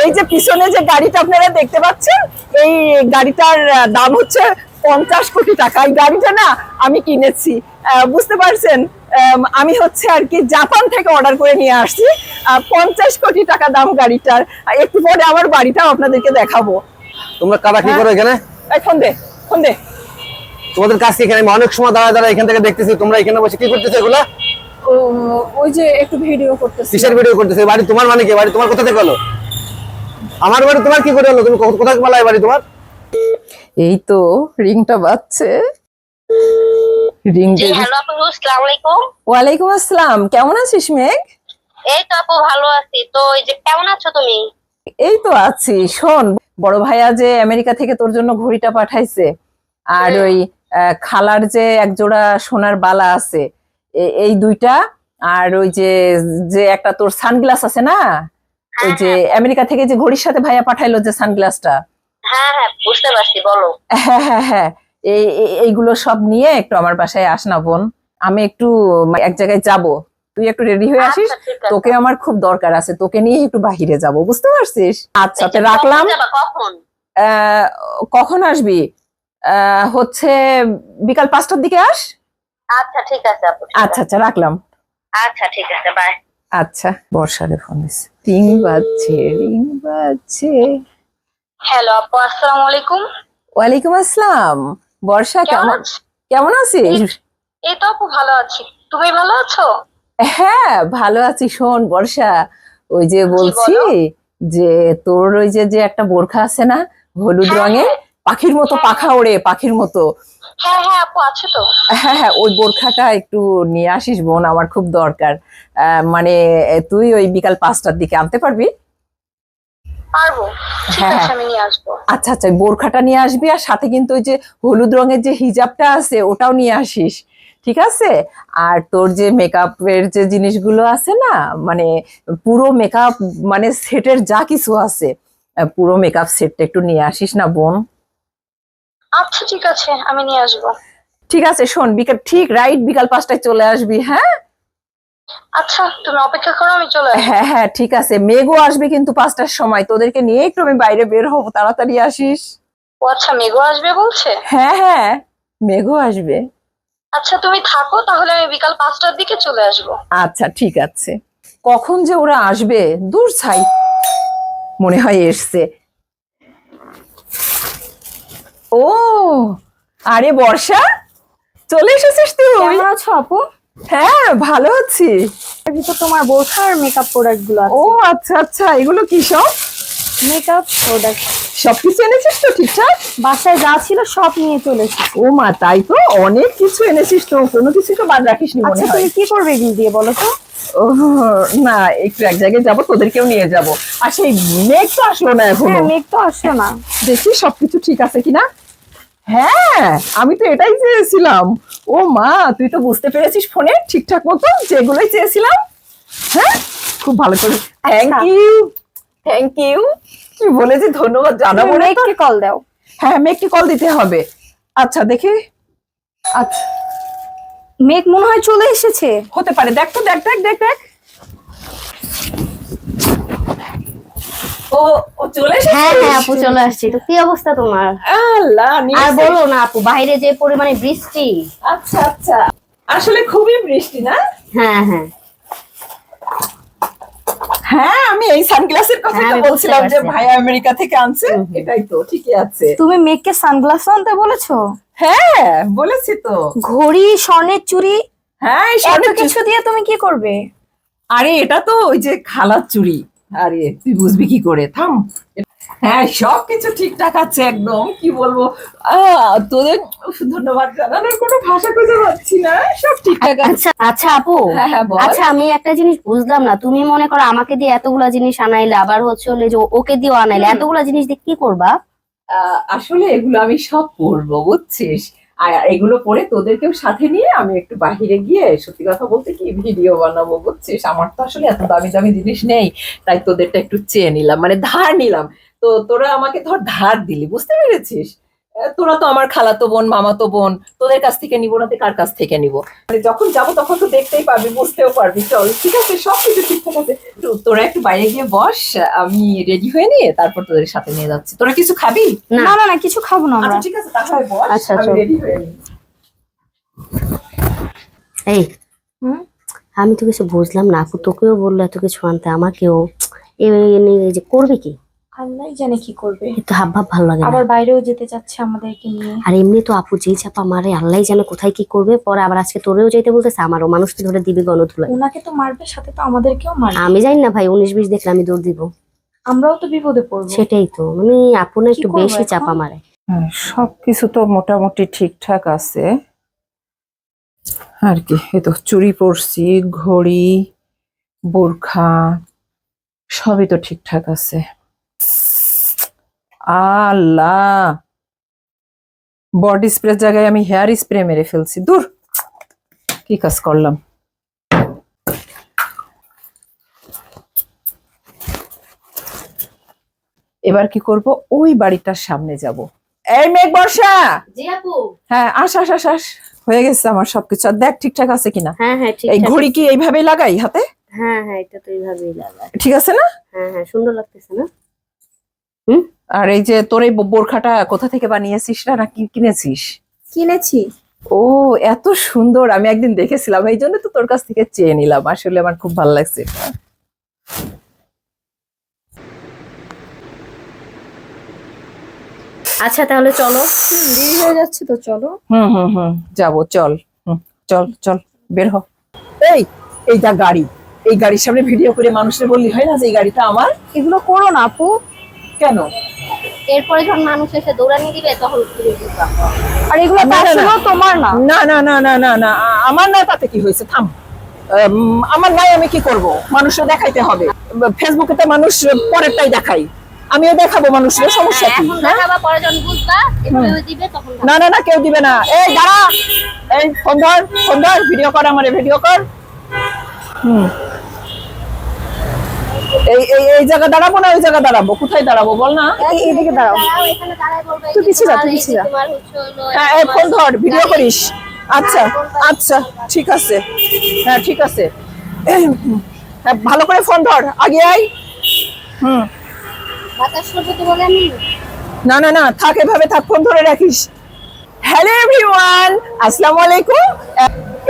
এই যে পিছনে যে গাড়িটা আপনারা দেখতে পাচ্ছেন, এই গাড়িটার দাম হচ্ছে 50 কোটি টাকা। এই গাড়িটা না আমি কিনেছি, বুঝতে পারছেন। আমি হচ্ছে আর কি জাপান থেকে অর্ডার করে নিয়ে আসছি। 50 কোটি টাকা দাম গাড়িটার। একটু পরে আমার বাড়িটাও আপনাদেরকে দেখাবো। তোমরা কারা কি করো এখানে? ফোন দে, ফোন দে। তোমাদের কাজ কি এখানে? আমি অনেক সময় দাঁড়া দাঁড়া এখান থেকে দেখতেছি, তোমরা এখানে বসে কি করতেছো এগুলা? ওই যে একটু ভিডিও করতেছি। কিসের ভিডিও করতেছো? বাড়ি তোমার মানে কি? বাড়ি তোমার কোথা থেকে হলো? আমার বাড়ি তোমার কি করে হলো? তুমি কোথায় পালাই বাড়ি তোমার? এই তো রিংটা বাজছে। রিং জি হ্যালো আপু, আসসালামু আলাইকুম। ওয়ালাইকুম আসসালাম। কেমন আছিস মেঘ? এই তো আপু ভালো আছি। তো এই যে কেমন আছো তুমি? এই তো আছি। শোন, বড় ভাইয়া যে আমেরিকা থেকে তোর জন্য ঘড়িটা পাঠাইছে, আর ওই খালার যে এক জোড়া সোনার বালা আছে, এই দুইটা, আর ওই যে যে একটা তোর সানগ্লাস আছে না, ওই যে আমেরিকা থেকে যে ঘড়ির সাথে ভাইয়া পাঠাইলো যে সানগ্লাসটা। হ্যাঁ হ্যাঁ বুঝতে পারছি, বলো। হ্যাঁ হ্যাঁ হ্যাঁ, এইগুলো সব নিয়ে একটু আমার বাসায় আস না বোন। আমি একটু এক জায়গায় যাব, তুই একটু রেডি হয়ে আসিস। আচ্ছা, ঠিক আছে। তোকে আমার খুব দরকার আছে, তোকে নিয়ে একটু বাহিরে যাব, বুঝতে পারছিস? আচ্ছা তো রাখলাম। কখন যাবা, কখন? কখন আসবি? হচ্ছে বিকাল 5টার দিকে আস। আচ্ছা ঠিক আছে আপু, ঠিক আচ্ছা আছে। আচ্ছা রাখলাম। আচ্ছা ঠিক আছে, বাই। আচ্ছা, বর্ষারে ফোন দিস। রিং বাজছে, রিং বাজছে। হ্যালো আপু, আসসালামু আলাইকুম। ওয়ালাইকুম আসসালাম। বর্ষা কেমন কেমন, আছো? কেমন আছিস? এই তো আপু ভালো আছি, তুমি ভালো আছো? হ্যাঁ ভালো আছি। শোন বর্ষা, ওই যে বলছি বলো? যে তোর ওই যে যে একটা বোরখা আছে না, হলুদ হ্যাঁ, রঙের, পাখির মতো পাখা ওড়ে, পাখির মতো। হ্যাঁ হ্যাঁ আপু আছে তো। হ্যাঁ হ্যাঁ, ওই বোরখাটা একটু নিয়ে আসিস বোন, আমার খুব দরকার। মানে তুই ওই বিকাল 5টার দিকে আনতে পারবি? পারবো, ঠিক হ্যাঁ, আছে, হ্যাঁ। আমি নিয়ে আসবো। আচ্ছা আচ্ছা, ওই বোরখাটা নিয়ে আসবি, আর সাথে কিন্তু ওই যে হলুদ রঙের যে হিজাবটা আছে ওটাও নিয়ে আসিস, ঠিক আছে? আর তোর যে মেকআপের যে জিনিসগুলো আছে না, মানে পুরো মেকআপ, মানে সেটের যা কিছু আছে, পুরো মেকআপ সেটটা একটু নিয়ে আসিস না বোন। আচ্ছা ঠিক আছে, আমি নিয়ে আসবো। ঠিক আছে, শোন বিকাল ঠিক রাইট বিকাল 5টায় চলে আসবি, হ্যাঁ? আচ্ছা তুমি অপেক্ষা করো, আমি চলে আসবো। হ্যাঁ হ্যাঁ ঠিক আছে। মেঘও আসবে কিন্তু 5টার সময়, তোদেরকে নিয়ে একটু আমি বাইরে বের হবো, তাড়াতাড়ি আসিস। ও আচ্ছা, মেঘও আসবে বলছে? হ্যাঁ হ্যাঁ, মেঘও আসবে। আচ্ছা তুমি থাকো তাহলে, আমি বিকাল 5টার দিকে চলে আসবো। আচ্ছা ঠিক আছে। কখন যে ওরা আসবে, দূর ছাই, মনে হয় এসছে। ও, আরে বর্ষা, চলে এসেছিস তুই? কেমন আছো আপু? হ্যাঁ ভালো আছি। এর ভিতর তোমার বোরখার মেকআপ প্রোডাক্ট গুলো ও আছে। আচ্ছা আচ্ছা, এগুলো কি সব? মেকআপ প্রোডাক্ট সবকিছু এনেছিস তো ঠিকঠাক? বাসায় যা ছিল সব নিয়ে চলে এসেছি। ও মা, তাই তো, অনেক কিছু এনেছিস তো, কোনো কিছু তো বাদ রাখিসনি মনে আচ্ছা হয়। তুমি কি করবে এগুলো দিয়ে বলো তো? ও না, একটু এক জায়গায় যাবো, তোদেরকেও নিয়ে যাব। আর সেই মেঘ তো আসলো না এখনো। হ্যাঁ মেক তো আসলো না। দেখি সবকিছু ঠিক আছে কিনা। হ্যাঁ, আমি তো এটাই চেয়েছিলাম। ও মা, তুই তো বুঝতে পেরেছিস ফোনে ঠিকঠাক মতো যেগুলোই চেয়েছিলাম। হ্যাঁ, খুব ভালো করে, থ্যাংক ইউ, থ্যাংক ইউ। কি বলেছি, ধন্যবাদ জানাবো তুমি না তো? মেককে কল দাও। হ্যাঁ, মেঘকে কল দিতে হবে। আচ্ছা দেখি, আচ্ছা মেক মনে হয় চলে এসেছে। হতে পারে, দেখ তো, দেখ দেখ দেখ দেখ। ও ও চলে এসেছে। হ্যাঁ হ্যাঁ আপু চলে আসছি। তো কি অবস্থা তোমার? আল্লাহ, আর নিশ্চয়ই। বলো না আপু, বাইরে যে পরিমাণে বৃষ্টি। আচ্ছা আচ্ছা, আসলে খুবই বৃষ্টি না? হ্যাঁ হ্যাঁ হ্যাঁ, আমি এই সানগ্লাসের কথা হ্যাঁ, তো আমি বলছিলাম বুঝতে যে পারছি। ভাইয়া আমেরিকা থেকে আনছে। এটাই তো, ঠিকই আছে। তুমি মেককে সানগ্লাস আনতে বলেছো? হ্যাঁ বলেছি তো। ঘড়ি, স্বর্ণের চুড়ি, হ্যাঁ, এই এত স্বর্ণের কিছু দিয়ে তুমি কি করবে? আরে এটা তো ওই যে খালার চুড়ি। আরে তুই বুঝবি কি করে, থাম। হ্যাঁ, সবকিছু ঠিকঠাক আছে একদম, কি বলবো। তোদের ধন্যবাদ জানানোর কোনো ভাষা খুঁজে পাচ্ছি না, সব ঠিকঠাক আছে। আচ্ছা আচ্ছা আপু, হ্যাঁ হ্যাঁ বল। আচ্ছা আমি একটা জিনিস বুঝলাম না। তুমি মনে করো আমাকে দিয়ে এতগুলা জিনিস আনাইলে, আবার হচ্ছে হলে যে ওকে দিয়েও আনাইলে, এতগুলা জিনিস দিয়ে কি করবা? আসলে এগুলো আমি সব পরবো, বুঝছিস? আর এগুলো পরে তোদেরকেও সাথে নিয়ে আমি একটু বাহিরে গিয়ে, সত্যি কথা বলতে কি, ভিডিও বানাবো, বুঝছিস? আমার তো আসলে এত দামি দামি জিনিস নেই, তাই তোদেরটা একটু চেয়ে নিলাম, মানে ধার নিলাম। তো তোরা আমাকে ধর ধার দিলি, বুঝতে পেরেছিস? তোরা তো আমার খালাতো বোন মামাতো বোন, তোদের কাছ থেকে নিবো না তো কার কাছ থেকে নিবো? মানে যখন যাবো তখন তো দেখতেই পারবি, বুঝতেও পারবি। চল ঠিক আছে, সবকিছু ঠিকঠাক আছে। তোরা একটু বাইরে গিয়ে বস, আমি রেডি হয়ে নিয়ে তারপর তোদের সাথে নিয়ে যাচ্ছি। তোরা কিছু খাবি? না না না না, কিছু খাবো না আমরা। আচ্ছা ঠিক আছে, তাহলে বস, আচ্ছা, আমি চল। রেডি হয়ে নিই। এই হুম? আমি তো কিছু বুঝলাম না, আপু তোকেও বললো এত কিছু আনতে, আমাকেও এই নিয়ে যে করবে কি? আল্লাহ জানে কি করবে। একটু হাব ভাব ভালো লাগে না। আবার বাইরেও যেতে চাচ্ছে আমাদেরকে নিয়ে। আর এমনি তো আপু যেই চাপা মারে, আল্লাহ জানে কোথায় কি করবে। পরে আবার আজকে তোরেও যেতে বলতেছে, আমারও মানুষকে ধরে দিবি গণধুলায়। ওনাকে তো মারবে, সাথে তো আমাদেরকেও মারবে। আমি জানি না ভাই, 19-20 দেখলে আমি দৌড় দিব। আমরাও তো বিপদে পড়বো। সেটাই তো, মানে আপু না কি একটু করবো বেশি এখন? চাপা মারে। সবকিছু তো মোটামুটি ঠিকঠাক আছে আর কি। এই তো চুড়ি পরছি, ঘড়ি, বোরখা, সবই তো ঠিকঠাক আছে। আল্লাহ, বডি স্প্রে জায়গায় আমি হেয়ার স্প্রে মেরে ফেলছি। দূর, কি কাজ করলাম। এবার কি করব, ওই বাড়িটার সামনে যাব। এই মেঘ বর্ষা, জি আপু। হ্যাঁ আস আস আস আস, হয়ে গেছে আমার সবকিছু। আর দেখ ঠিকঠাক আছে কিনা। হ্যাঁ হ্যাঁ ঠিক এই ঘড়ি কি এইভাবেই লাগাই হাতে? হ্যাঁ হ্যাঁ, এটা তো এইভাবেই লাগায়। ঠিক আছে না? হ্যাঁ হ্যাঁ, সুন্দর লাগতেছে না? আর এই যে তোর এই বোরখাটা কোথা থেকে বানিয়েছিস না, নাকি কিনেছিস? কিনেছি। ও এত সুন্দর, আমি একদিন দেখেছিলাম, এই জন্য তো তোর কাছ থেকে চেয়ে নিলাম। আসলে আমার খুব ভালো লাগছে। আচ্ছা তাহলে চলো। দেরি হয়ে যাচ্ছে তো, চলো। হুম হুম হুম, যাবো, চল। চল চল, বের হ। এই এইটা গাড়ি, এই গাড়ির সামনে ভিডিও করে মানুষের বললি হয় না যে এই গাড়িটা আমার? এগুলো করো না আপু। কেন? এরপরে যখন মানুষ এসে দৌড়ানি দিবে তখন তুমি বুঝবা। আর এগুলো তো না, না, না। আসলেও তোমার না। না না না না না না, আমার না, তাতে কি হয়েছে? থাম। আমার নাই, আমি কি করব? মানুষের দেখাইতে হবে। ফেসবুকে তো মানুষ পরেরটাই দেখাই, আমিও দেখাবো মানুষের, সমস্যা কি? এখন দেখাবা, পরে যখন বুঝবা এরপরে দিবে তখন না না না, কেউ দিবে না। এই দাঁড়া, এই ফোন ধর, ফোন ধর, ভিডিও কর, আমারে ভিডিও কর। এই এই এই জায়গা দাঁড়াবো না ওই জায়গা দাঁড়াবো? কোথায় দাঁড়াবো বল না? এদিকে দাঁড়াও। এখানে দাঁড়ায় বলবে তুই পিছিয়ে যা, তুই পিছিয়ে যা। তোমার হচ্ছে হলো হ্যাঁ, এই ফোন ধর, ভিডিও করিস। আচ্ছা আচ্ছা, ঠিক আছে, হ্যাঁ ঠিক আছে। হ্যাঁ, ভালো করে ফোন ধর, আগে আয়। বাতাস করবে তো বলে আমি। না না না, থাক, এভাবে থাক, ফোন ধরে রাখিস। হ্যালো এভরিওয়ান, আসসালামু আলাইকুম।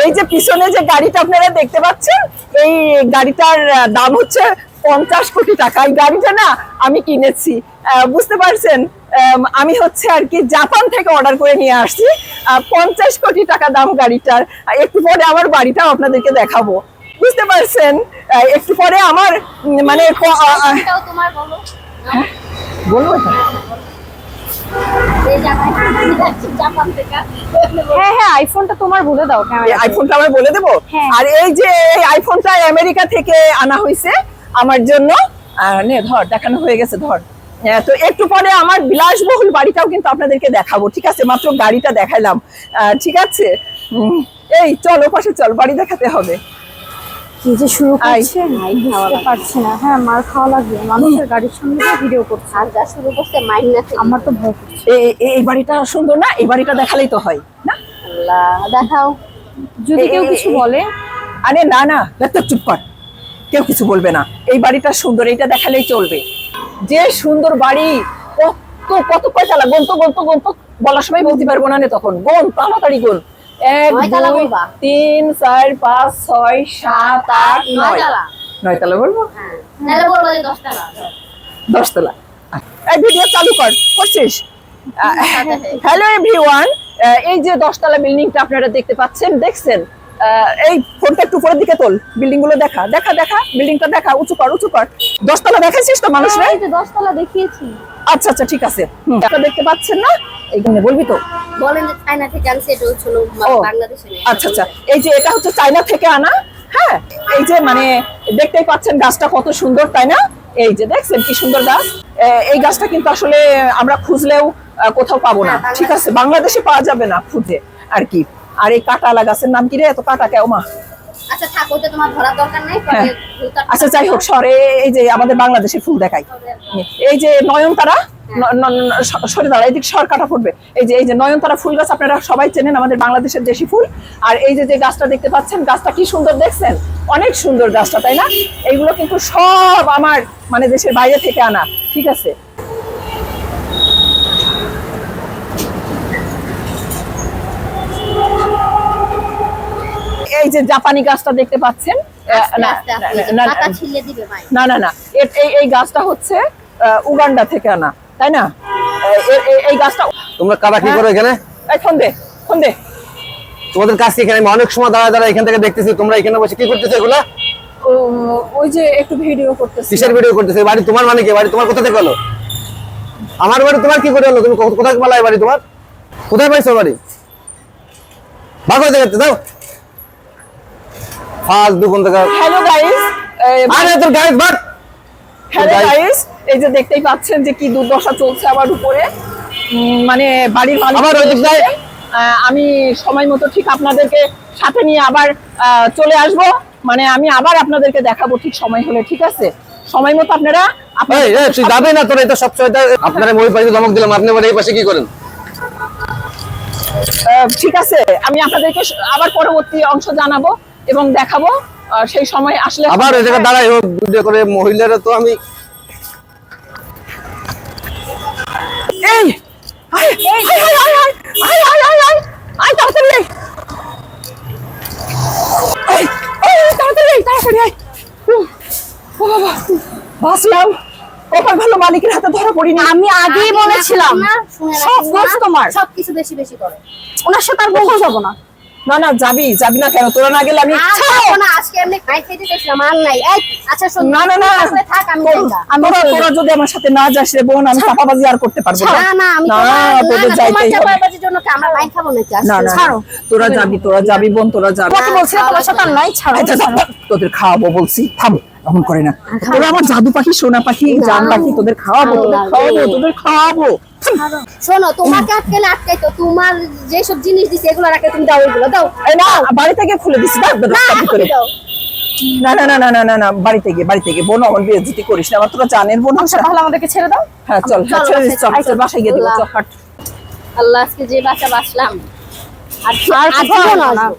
এই যে পিছনে যে গাড়িটা আপনারা দেখতে পাচ্ছেন, এই গাড়িটার দাম হচ্ছে 50 কোটি টাকা। এই গাড়িটা না আমি কিনেছি, বুঝতে পারছেন? আমি হচ্ছে আর কি জাপান থেকে অর্ডার করে নিয়ে আসছি। 50 কোটি টাকা দাম গাড়িটার। একটু পরে আমার বাড়িটাও আপনাদেরকে দেখাবো, বুঝতে পারছেন? একটু পরে আমার মানে এটাও তোমার বলো। বলবো এটা? এই জায়গায় যাচ্ছি জাপান থেকে। হ্যাঁ হ্যাঁ, আইফোনটা তোমার বলে দাও। এই ক্যামেরা আইফোনটা আমার বলে দেবো। হ্যাঁ। আর এই যে এই আইফোনটা আমেরিকা থেকে আনা হয়েছে আমার জন্য। নে ধর, দেখানো হয়ে গেছে, ধর। তো একটু পরে আমার বিলাসবহুল বাড়িটাও কিন্তু আপনাদেরকে দেখাবো, ঠিক আছে? মাত্র গাড়িটা দেখাইলাম, ঠিক আছে? এই চল, ওপাশে চল, বাড়ি দেখাতে হবে। কি যে শুরু আই। করছে বুঝতে পারছি না। হ্যাঁ, মার খাওয়া লাগবে, মানুষের গাড়ির সামনে দিয়ে ভিডিও করছে। আর যা শুরু করছে মাইনা থেকে। আমার তো ভয় করছে। এই বাড়িটা সুন্দর না? এই বাড়িটা দেখালেই তো হয় না? আল্লাহ, দেখাও। যদি কেউ কিছু বলে? আরে না না, তো চুপ কর, কেউ কিছু বলবে না। এই বাড়িটা সুন্দর, এইটা দেখালেই চলবে। যে সুন্দর বাড়ি, কত কত কয়তালা, গন্ত গন্ত গন্ত বলার সময় বলতে পারবো না, তখন গোন, তাড়াতাড়ি গোন। 1 নয়তলা 2 বলবা? 3 4 5 6 7 8 9। নয়তলা। 9 তলা বলবো? হ্যাঁ, তাহলে বলবো যে 10 টাকা। 10 তলা। এই ভিডিও চালু কর, করছিস? হ্যালো এভরিওয়ান, এই যে 10 তলা বিল্ডিংটা আপনারা দেখতে পাচ্ছেন, দেখছেন? এই ফোনটা একটু উপরের দিকে তোল, বিল্ডিং গুলো দেখা দেখা দেখা, বিল্ডিংটা দেখা, উঁচু কর উঁচু কর। 10 তলা দেখাইছিস তো মানুষরা? এই যে 10 তলা দেখিয়েছি। আচ্ছা আচ্ছা, ঠিক আছে। এটা দেখতে পাচ্ছেন না? এইখানে বলবি তো? বলেন যে চায়না থেকে আনছে, এটা হচ্ছে হলো ও, বাংলাদেশে নেই। আচ্ছা আচ্ছা, এই যে এটা হচ্ছে চায়না থেকে আনা। হ্যাঁ, এই যে মানে দেখতেই পাচ্ছেন গাছটা কত সুন্দর, তাই না? এই যে দেখছেন কি সুন্দর গাছ। এই গাছটা কিন্তু আসলে আমরা খুঁজলেও কোথাও পাবো না, ঠিক আছে? বাংলাদেশে পাওয়া যাবে না খুঁজে আর কি। আর এই কাঁটালা গাছের নাম কি রে? এত কাঁটা কেউ মা? আচ্ছা থাক, ওটা তোমার ধরার দরকার নাই। পরে হ্যাঁ। ভুলটা- আচ্ছা যাই হোক, সরে এই যে আমাদের বাংলাদেশের ফুল দেখাই। এই যে নয়নতারা, সরে দাঁড়া, এদিক সর, কাটা পড়বে। এই যে নয়নতারা ফুল গাছ আপনারা সবাই চেনেন, আমাদের বাংলাদেশের দেশি ফুল। আর এই যে গাছটা দেখতে পাচ্ছেন, গাছটা কি সুন্দর দেখছেন, অনেক সুন্দর গাছটা, তাই না? এইগুলো কিন্তু সব আমার মানে দেশের বাইরে থেকে আনা, ঠিক আছে? এই যে জাপানি গাছটা দেখতে পাচ্ছেন, না এই গাছটা হচ্ছে উগান্ডা থেকে আনা, তাই না? এই গাছটা তোমরা কারা কি করো এখানে? এই ফোন দে। তোমাদের কাজ কি এখানে? আমি অনেক সময় দাঁড়া এখান থেকে দেখতেছি তোমরা এখানে বসে কি করতেছো এগুলা? ওই যে একটু ভিডিও করতেছি। কিসের ভিডিও করতেছো? বাড়ি তোমার মানে কি? বাড়ি তোমার কোথা থেকে হলো? আমার বাড়ি তোমার কি করে হলো? তুমি কোথায় পালাই? বাড়ি তোমার কোথায় পাইছো? বাড়ি ভাগ হয়ে দেখতে দাও, ফালতু কোন থেকে। হ্যালো গাইস, আরে তোর গাইস বাট। হ্যালো গাইস, এই যে দেখতেই পাচ্ছেন যে কি দুর্দশা চলছে আমার উপরে। মানে বাড়ির মালিক আবার ওই দিক যায়। আমি সময় মতো ঠিক আপনাদেরকে সাথে নিয়ে আবার চলে আসব, মানে আমি আবার আপনাদেরকে দেখাবো ঠিক সময় হলে, ঠিক আছে? সময় মতো আপনারা এই তুই যাবে না? তোর এটা সবসময় আপনারা মই পাশে ধমক দিলাম, আপনি আবার এই পাশে কি করেন? ঠিক আছে, আমি আপনাদেরকে আবার পরবর্তী অংশ জানাবো এবং দেখাবো, সেই সময় আসলে। আবার ওই জায়গায় দাঁড়াই ভিডিও করে মহিলারা তো আমি এই আয় তাড়াতাড়ি আয়। ও বাবা, বাঁচলাম, কপাল ভালো, মালিকের হাতে ধরা পড়িনি। আমি আগেই বলেছিলাম সব দোষ তোমার, সবকিছু বেশি বেশি করে। ওনার সাথে আর কোথাও যাবো না। না যাবি না কেন? তোরা না গেলে আমি আজকে এমনি খাই খেতে চাইছিলাম, আর নাই। আচ্ছা শোন, না থাক, আমি তোরা যদি আমার সাথে না যাস রে বোন, আমি চাপাবাজি আর করতে পারবো না। না আমি তোদের যাইতেই হবে। চাপাবাজির জন্য কি আমরা ভাই খাবো নাকি? না ছাড়ো, তোরা যাবি বোন, তোরা যাবি। কত বলছি তোমার সাথে আর নাই, ছাড়ো। তোদের খাওয়াবো বলছি, থামো, এমন করে না। তোরা আমার জাদু পাখি, সোনা পাখি, জান পাখি, তোদের খাওয়াবো। শোনো, তোমাকে আটকাইলে আটকাইতো, তোমার যেসব জিনিস দিছে এগুলো রাখে, তুমি দাও, এগুলো দাও। এই না, বাড়ি থেকে খুলে দিছি, রাস্তার ভিতরে। দাও। না বাড়িতে গিয়ে বোন, আমার বেইজ্জতি করিস না, আমার তোরা জানের বোন। তাহলে আমাদেরকে ছেড়ে দাও। হ্যাঁ চল, চল বাসায় গিয়ে দেবো, চল হাট। আল্লাহ, আজকে যে বাচ্চা বাঁচলাম, আর আর জীবন না। আসবে।